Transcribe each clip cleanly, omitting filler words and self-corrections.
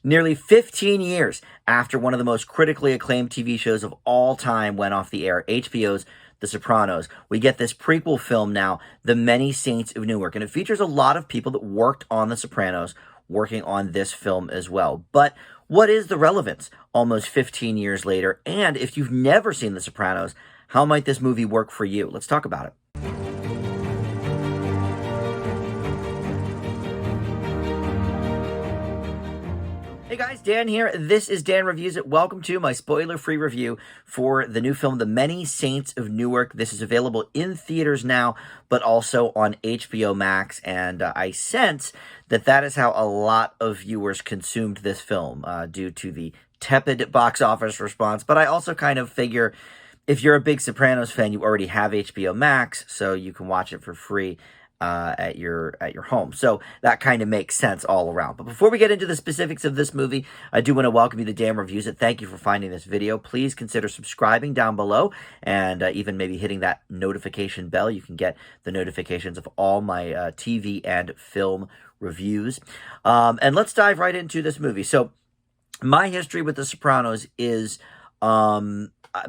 Nearly 15 years after one of the most critically acclaimed TV shows of all time went off the air, HBO's The Sopranos, we get this prequel film now, The Many Saints of Newark, and it features a lot of people that worked on The Sopranos working on this film as well. But what is the relevance almost 15 years later? And if you've never seen The Sopranos, how might this movie work for you? Let's talk about it. Hey guys, Dan here. This is Dan Reviews It. Welcome to my spoiler-free review for the new film, The Many Saints of Newark. This is available in theaters now, but also on HBO Max, and I sense that that is how a lot of viewers consumed this film due to the tepid box office response. But I also kind of figure if you're a big Sopranos fan, you already have HBO Max, so you can watch it for free at your home. So that kind of makes sense all around. But before we get into the specifics of this movie, I do want to welcome you to Dan Reviews It. Thank you for finding this video. Please consider subscribing down below and even maybe hitting that notification bell. You can get the notifications of all my TV and film reviews. And let's dive right into this movie. So my history with The Sopranos is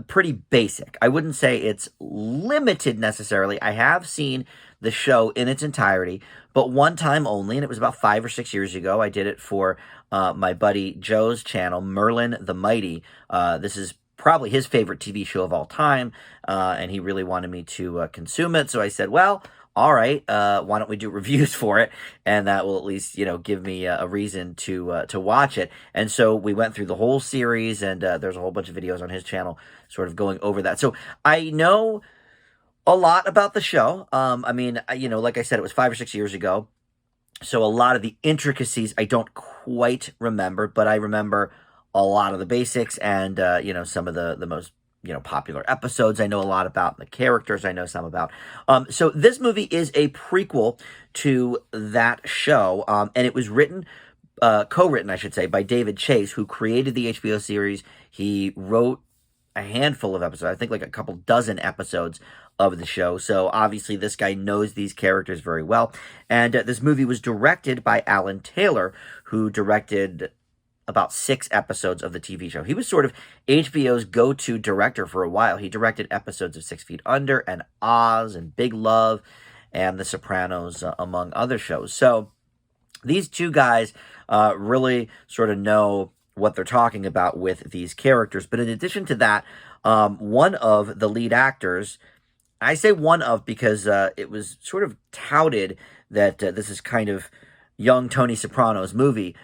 pretty basic. I wouldn't say it's limited necessarily. I have seen the show in its entirety, but one time only, and it was about 5 or 6 years ago. I did it for my buddy Joe's channel, Merlin the Mighty. This is probably his favorite TV show of all time, and he really wanted me to consume it. So I said, well, all right, why don't we do reviews for it? And that will at least, give me a reason to watch it. And so we went through the whole series, and there's a whole bunch of videos on his channel sort of going over that. So I know a lot about the show. Like I said, it was 5 or 6 years ago. So a lot of the intricacies I don't quite remember, but I remember a lot of the basics and, some of the most popular episodes I know a lot about, the characters I know some about. So this movie is a prequel to that show, and it was written, co-written, I should say, by David Chase, who created the HBO series. He wrote a handful of episodes, I think like a couple dozen episodes of the show. So obviously this guy knows these characters very well. And this movie was directed by Alan Taylor, who directed about 6 episodes of the TV show. He was sort of HBO's go-to director for a while. He directed episodes of 6 Feet Under and Oz and Big Love and The Sopranos, among other shows. So these two guys really sort of know what they're talking about with these characters. But in addition to that, one of the lead actors, I say one of because it was sort of touted that this is kind of young Tony Soprano's movie.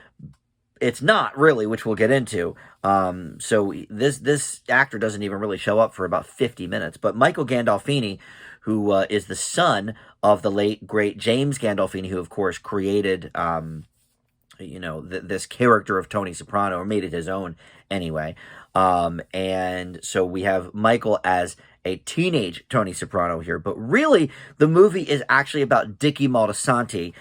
It's not really, which we'll get into. So this actor doesn't even really show up for about 50 minutes. But Michael Gandolfini, who is the son of the late, great James Gandolfini, who, of course, created, this character of Tony Soprano, or made it his own anyway. And so we have Michael as a teenage Tony Soprano here. But really, the movie is actually about Dickie Moltisanti,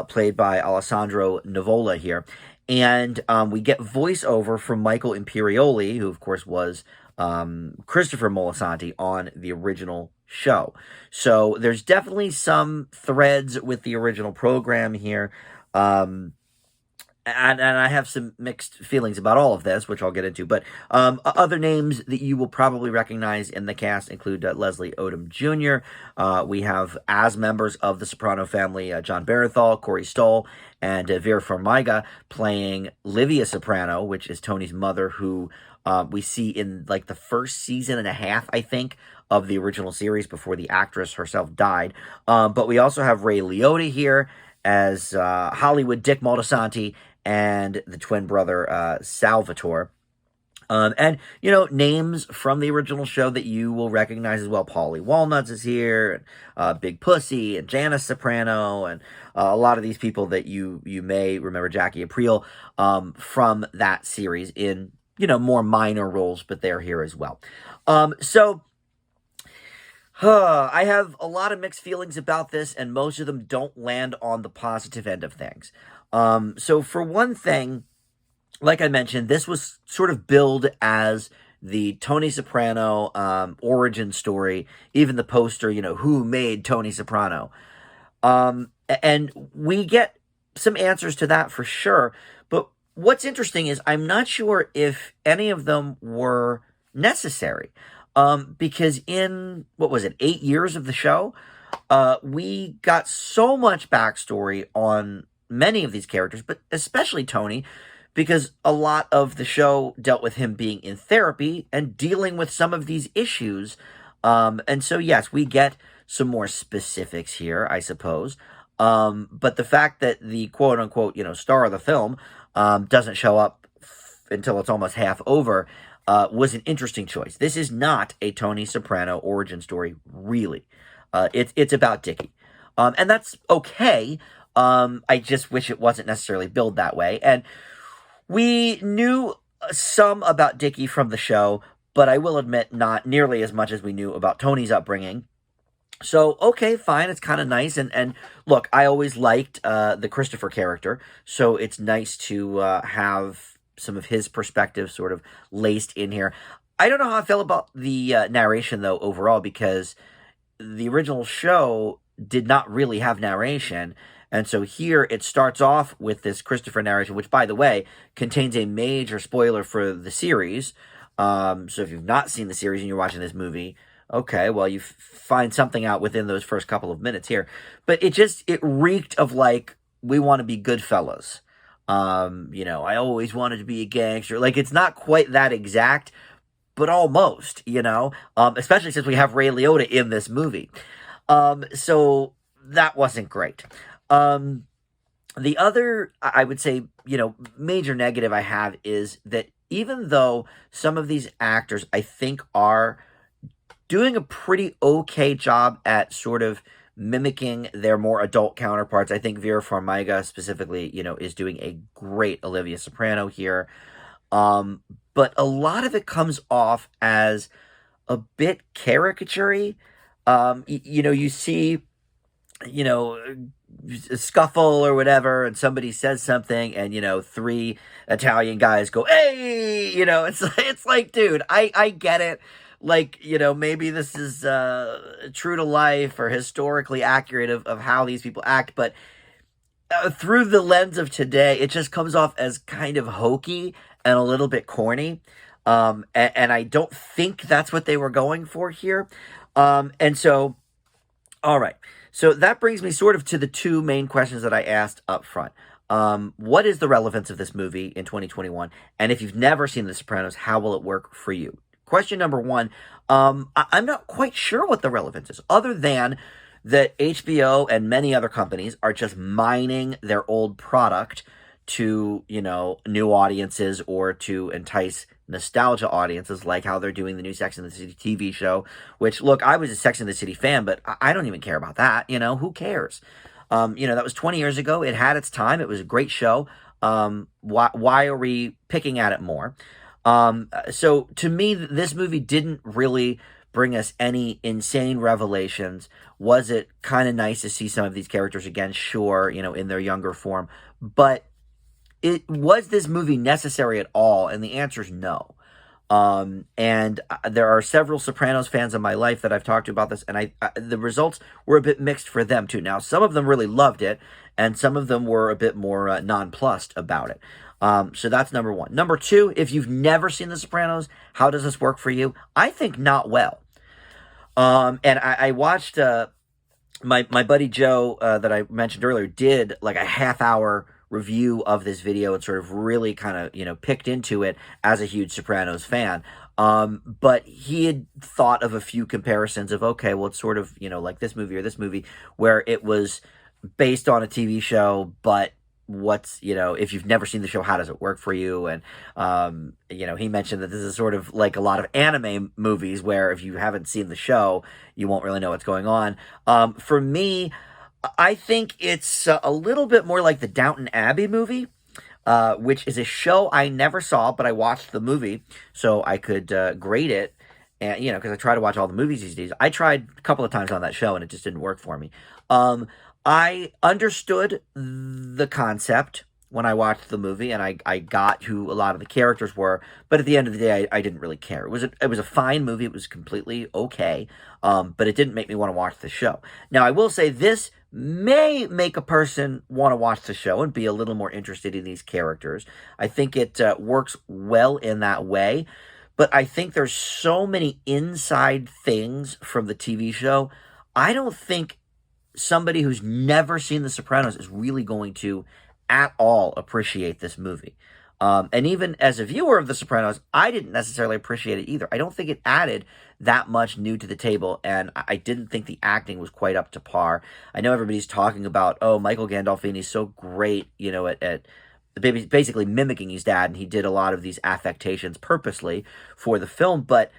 played by Alessandro Nivola here. And we get voiceover from Michael Imperioli, who, of course, was Christopher Moltisanti on the original show. So there's definitely some threads with the original program here. And I have some mixed feelings about all of this, which I'll get into. But other names that you will probably recognize in the cast include Leslie Odom Jr. We have, as members of the Soprano family, John Barenthal, Corey Stoll, and Vera Farmiga playing Livia Soprano, which is Tony's mother, who we see in like the first season and a half, I think, of the original series before the actress herself died. But we also have Ray Liotta here as Hollywood Dick Moltisanti, and the twin brother, Salvatore. And, names from the original show that you will recognize as well. Paulie Walnuts is here, and Big Pussy, and Janice Soprano, and a lot of these people that you may remember, Jackie Aprile, from that series in, more minor roles, but they're here as well. I have a lot of mixed feelings about this, and most of them don't land on the positive end of things. So for one thing, like I mentioned, this was sort of billed as the Tony Soprano origin story, even the poster, who made Tony Soprano. And we get some answers to that for sure, but what's interesting is I'm not sure if any of them were necessary. Because in, what was it, 8 years of the show, we got so much backstory on many of these characters, but especially Tony, because a lot of the show dealt with him being in therapy and dealing with some of these issues. And so, yes, we get some more specifics here, I suppose. But the fact that the quote unquote, star of the film doesn't show up until it's almost half over was an interesting choice. This is not a Tony Soprano origin story, really. It's about Dickie, and that's okay. I just wish it wasn't necessarily billed that way. And we knew some about Dickie from the show, but I will admit not nearly as much as we knew about Tony's upbringing. So, okay, fine, it's kind of nice. And look, I always liked the Christopher character, so it's nice to have some of his perspective sort of laced in here. I don't know how I feel about the narration, though, overall, because the original show did not really have narration. And so here it starts off with this Christopher narration, which, by the way, contains a major spoiler for the series. So if you've not seen the series and you're watching this movie, okay, well, you find something out within those first couple of minutes here. But it reeked of like, we want to be good fellas. I always wanted to be a gangster. Like, it's not quite that exact, but almost, especially since we have Ray Liotta in this movie. So that wasn't great. The other, I would say, major negative I have is that even though some of these actors, I think, are doing a pretty okay job at sort of mimicking their more adult counterparts. I think Vera Farmiga specifically, is doing a great Olivia Soprano here. But a lot of it comes off as a bit caricature-y. You see, a scuffle or whatever, and somebody says something, and three Italian guys go, "Hey!" It's like, dude, I get it. Like, maybe this is true to life or historically accurate of how these people act, but through the lens of today, it just comes off as kind of hokey and a little bit corny. And I don't think that's what they were going for here. And so, all right. So that brings me sort of to the two main questions that I asked up front. What is the relevance of this movie in 2021? And if you've never seen The Sopranos, how will it work for you? Question number one, I'm not quite sure what the relevance is, other than that HBO and many other companies are just mining their old product to, new audiences or to entice nostalgia audiences, like how they're doing the new Sex and the City TV show, which, look, I was a Sex and the City fan, but I don't even care about that. Who cares? That was 20 years ago. It had its time. It was a great show. Why are we picking at it more? So to me, this movie didn't really bring us any insane revelations. Was it kind of nice to see some of these characters again? Sure, in their younger form. But was this movie necessary at all? And the answer is no. And there are several Sopranos fans in my life that I've talked to about this, and the results were a bit mixed for them too. Now, some of them really loved it, and some of them were a bit more nonplussed about it. So that's number one. Number two, if you've never seen The Sopranos, how does this work for you? I think not well. And I watched my buddy Joe that I mentioned earlier did like a half-hour review of this video and sort of really kind of, picked into it as a huge Sopranos fan. But he had thought of a few comparisons of, okay, well, it's sort of, like this movie or this movie where it was based on a TV show, but if you've never seen the show, how does it work for you? And, he mentioned that this is sort of like a lot of anime movies where if you haven't seen the show, you won't really know what's going on. For me, I think it's a little bit more like the Downton Abbey movie, which is a show I never saw, but I watched the movie so I could grade it. And, because I try to watch all the movies these days. I tried a couple of times on that show and it just didn't work for me. I understood the concept when I watched the movie, and I got who a lot of the characters were. But at the end of the day, I didn't really care. It was a fine movie. It was completely okay, but it didn't make me want to watch the show. Now, I will say this may make a person want to watch the show and be a little more interested in these characters. I think it works well in that way. But I think there's so many inside things from the TV show. I don't think somebody who's never seen The Sopranos is really going to at all appreciate this movie. And even as a viewer of The Sopranos, I didn't necessarily appreciate it either. I don't think it added that much new to the table, and I didn't think the acting was quite up to par. I know everybody's talking about, oh, Michael Gandolfini's so great, at basically mimicking his dad, and he did a lot of these affectations purposely for the film, but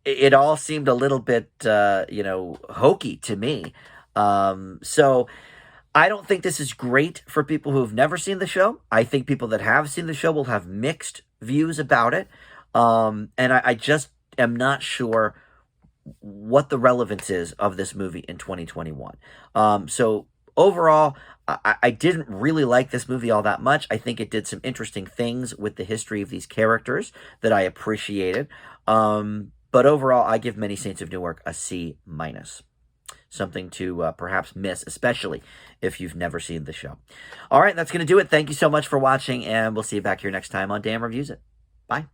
it all seemed a little bit, hokey to me. So I don't think this is great for people who have never seen the show. I think people that have seen the show will have mixed views about it. And I just am not sure what the relevance is of this movie in 2021. So overall, I didn't really like this movie all that much. I think it did some interesting things with the history of these characters that I appreciated. But overall, I give Many Saints of Newark a C-. Something to perhaps miss, especially if you've never seen the show. All right, that's going to do it. Thank you so much for watching, and we'll see you back here next time on Dan Reviews It. Bye.